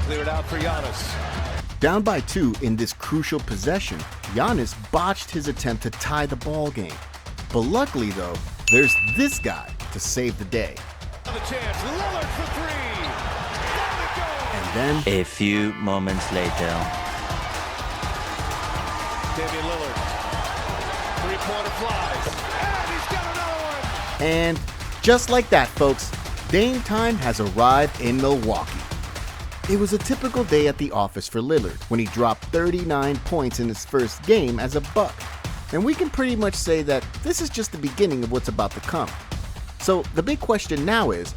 Clear it out for Giannis. Down by 2 in this crucial possession, Giannis botched his attempt to tie the ball game. But luckily though, there's this guy to save the day. The chance, Lillard for three. Down it goes. And then A few moments later. Damian Lillard. Three-pointer flies. And he's got another one. And just like that, folks, Dame time has arrived in Milwaukee. It was a typical day at the office for Lillard when he dropped 39 points in his first game as a Buck. And we can pretty much say that this is just the beginning of what's about to come. So the big question now is,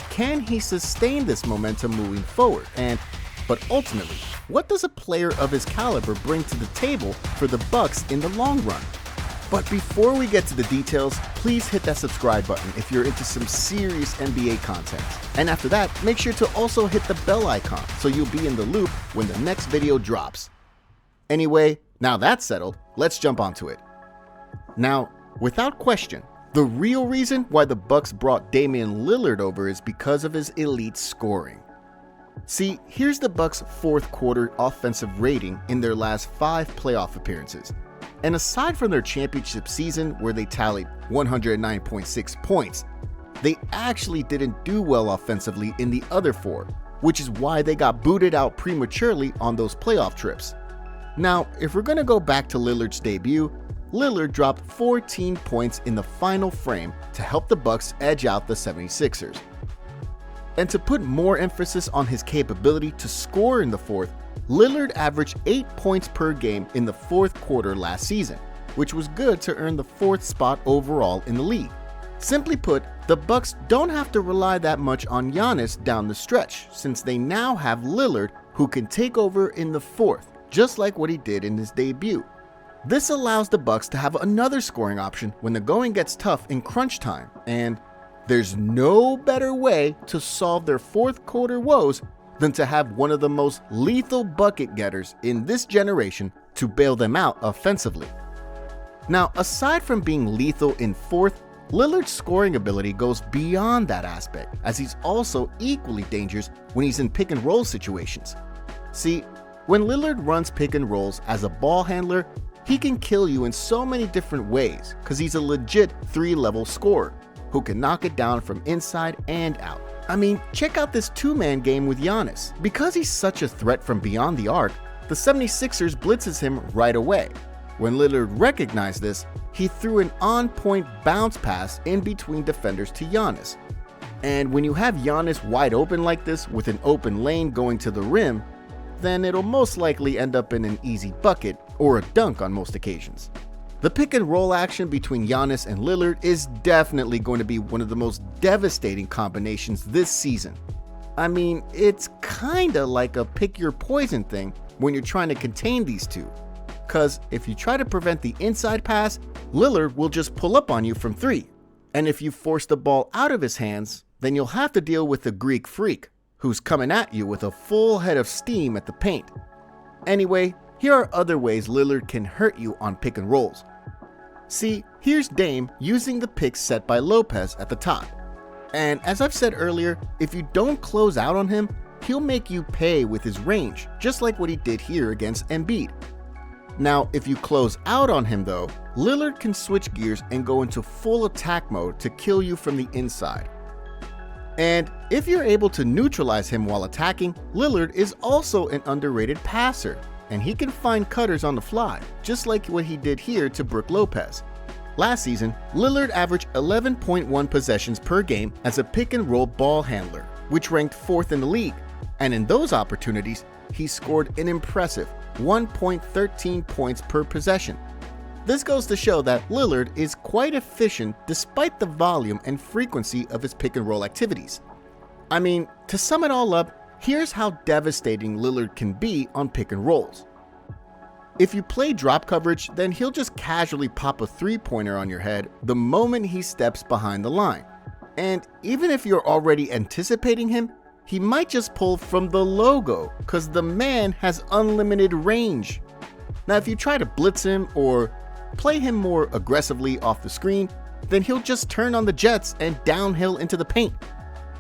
can he sustain this momentum moving forward? But ultimately, what does a player of his caliber bring to the table for the Bucks in the long run? But before we get to the details, please hit that subscribe button if you're into some serious NBA content. And after that, make sure to also hit the bell icon so you'll be in the loop when the next video drops. Anyway, now that's settled, let's jump onto it. Now, without question, the real reason why the Bucks brought Damian Lillard over is because of his elite scoring. See, here's the Bucks' fourth quarter offensive rating in their last 5 playoff appearances. And aside from their championship season where they tallied 109.6 points, they actually didn't do well offensively in the other 4, which is why they got booted out prematurely on those playoff trips. Now, if we're going to go back to Lillard's debut, Lillard dropped 14 points in the final frame to help the Bucks edge out the 76ers. And to put more emphasis on his capability to score in the fourth, Lillard averaged 8 points per game in the fourth quarter last season, which was good to earn the 4th spot overall in the league. Simply put, the Bucks don't have to rely that much on Giannis down the stretch, since they now have Lillard who can take over in the fourth, just like what he did in his debut. This allows the Bucks to have another scoring option when the going gets tough in crunch time, and there's no better way to solve their fourth quarter woes than to have one of the most lethal bucket getters in this generation to bail them out offensively. Now, aside from being lethal in fourth, Lillard's scoring ability goes beyond that aspect, as he's also equally dangerous when he's in pick and roll situations. See, when Lillard runs pick and rolls as a ball handler, he can kill you in so many different ways because he's a legit 3-level scorer who can knock it down from inside and out. I mean, check out this 2-man game with Giannis. Because he's such a threat from beyond the arc, the 76ers blitzes him right away. When Lillard recognized this, he threw an on-point bounce pass in between defenders to Giannis. And when you have Giannis wide open like this with an open lane going to the rim, then it'll most likely end up in an easy bucket or a dunk on most occasions. The pick and roll action between Giannis and Lillard is definitely going to be one of the most devastating combinations this season. I mean, it's kinda like a pick your poison thing when you're trying to contain these two. Cause if you try to prevent the inside pass, Lillard will just pull up on you from 3. And if you force the ball out of his hands, then you'll have to deal with the Greek freak, who's coming at you with a full head of steam at the paint. Anyway, here are other ways Lillard can hurt you on pick and rolls. See, here's Dame using the pick set by Lopez at the top. And as I've said earlier, if you don't close out on him, he'll make you pay with his range, just like what he did here against Embiid. Now, if you close out on him though, Lillard can switch gears and go into full attack mode to kill you from the inside. And if you're able to neutralize him while attacking, Lillard is also an underrated passer, and he can find cutters on the fly, just like what he did here to Brook Lopez. Last season, Lillard averaged 11.1 possessions per game as a pick and roll ball handler, which ranked 4th in the league, and in those opportunities, he scored an impressive 1.13 points per possession. This goes to show that Lillard is quite efficient despite the volume and frequency of his pick and roll activities. I mean, to sum it all up, here's how devastating Lillard can be on pick and rolls. If you play drop coverage, then he'll just casually pop a 3-pointer on your head the moment he steps behind the line. And even if you're already anticipating him, he might just pull from the logo because the man has unlimited range. Now, if you try to blitz him or play him more aggressively off the screen, then he'll just turn on the jets and downhill into the paint.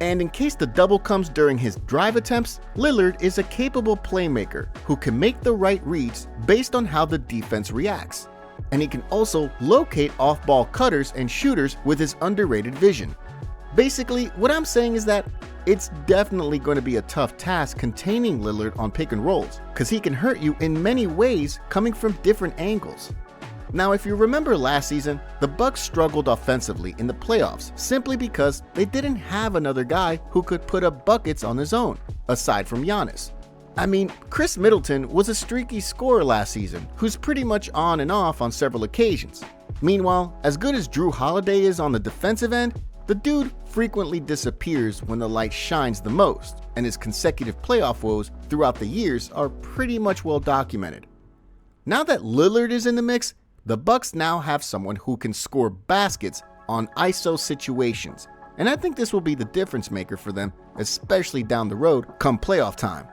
And in case the double comes during his drive attempts, Lillard is a capable playmaker who can make the right reads based on how the defense reacts. And he can also locate off-ball cutters and shooters with his underrated vision. Basically, what I'm saying is that it's definitely going to be a tough task containing Lillard on pick and rolls, because he can hurt you in many ways coming from different angles. Now, if you remember last season, the Bucks struggled offensively in the playoffs simply because they didn't have another guy who could put up buckets on his own, aside from Giannis. I mean, Chris Middleton was a streaky scorer last season who's pretty much on and off on several occasions. Meanwhile, as good as Drew Holiday is on the defensive end, the dude frequently disappears when the light shines the most, and his consecutive playoff woes throughout the years are pretty much well documented. Now that Lillard is in the mix, the Bucks now have someone who can score baskets on ISO situations, and I think this will be the difference maker for them, especially down the road come playoff time.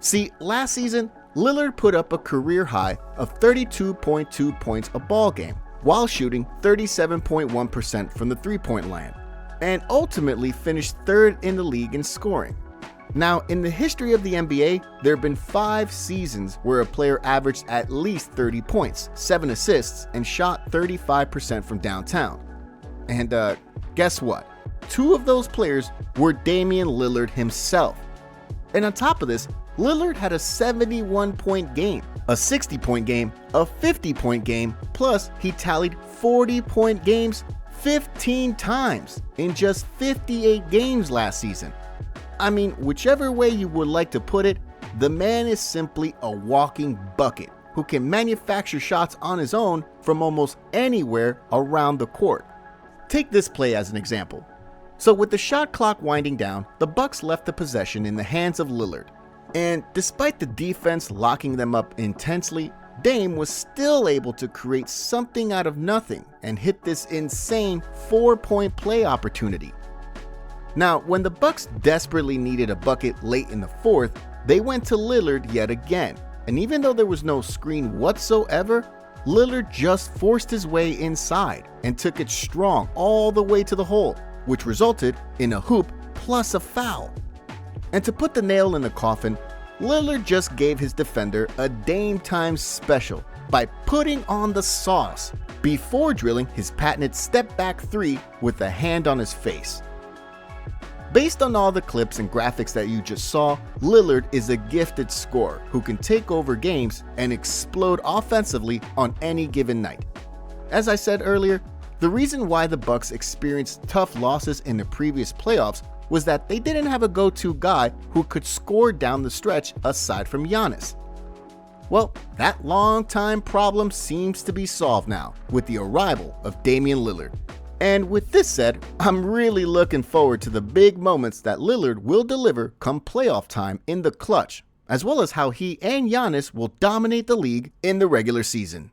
See, last season, Lillard put up a career high of 32.2 points a ball game while shooting 37.1% from the three-point line, and ultimately finished third in the league in scoring. Now, in the history of the NBA, there have been 5 seasons where a player averaged at least 30 points, 7 assists, and shot 35% from downtown. And guess what? 2 of those players were Damian Lillard himself. And on top of this, Lillard had a 71-point game, a 60-point game, a 50-point game, plus he tallied 40-point games 15 times in just 58 games last season. I mean, whichever way you would like to put it, the man is simply a walking bucket who can manufacture shots on his own from almost anywhere around the court. Take this play as an example. So with the shot clock winding down, the Bucks left the possession in the hands of Lillard. And despite the defense locking them up intensely, Dame was still able to create something out of nothing and hit this insane 4-point play opportunity. Now, when the Bucks desperately needed a bucket late in the fourth, they went to Lillard yet again. And even though there was no screen whatsoever, Lillard just forced his way inside and took it strong all the way to the hole, which resulted in a hoop plus a foul. And to put the nail in the coffin, Lillard just gave his defender a Dame time special by putting on the sauce before drilling his patented step-back 3 with a hand on his face. Based on all the clips and graphics that you just saw, Lillard is a gifted scorer who can take over games and explode offensively on any given night. As I said earlier, the reason why the Bucks experienced tough losses in the previous playoffs was that they didn't have a go-to guy who could score down the stretch aside from Giannis. Well, that long-time problem seems to be solved now with the arrival of Damian Lillard. And with this said, I'm really looking forward to the big moments that Lillard will deliver come playoff time in the clutch, as well as how he and Giannis will dominate the league in the regular season.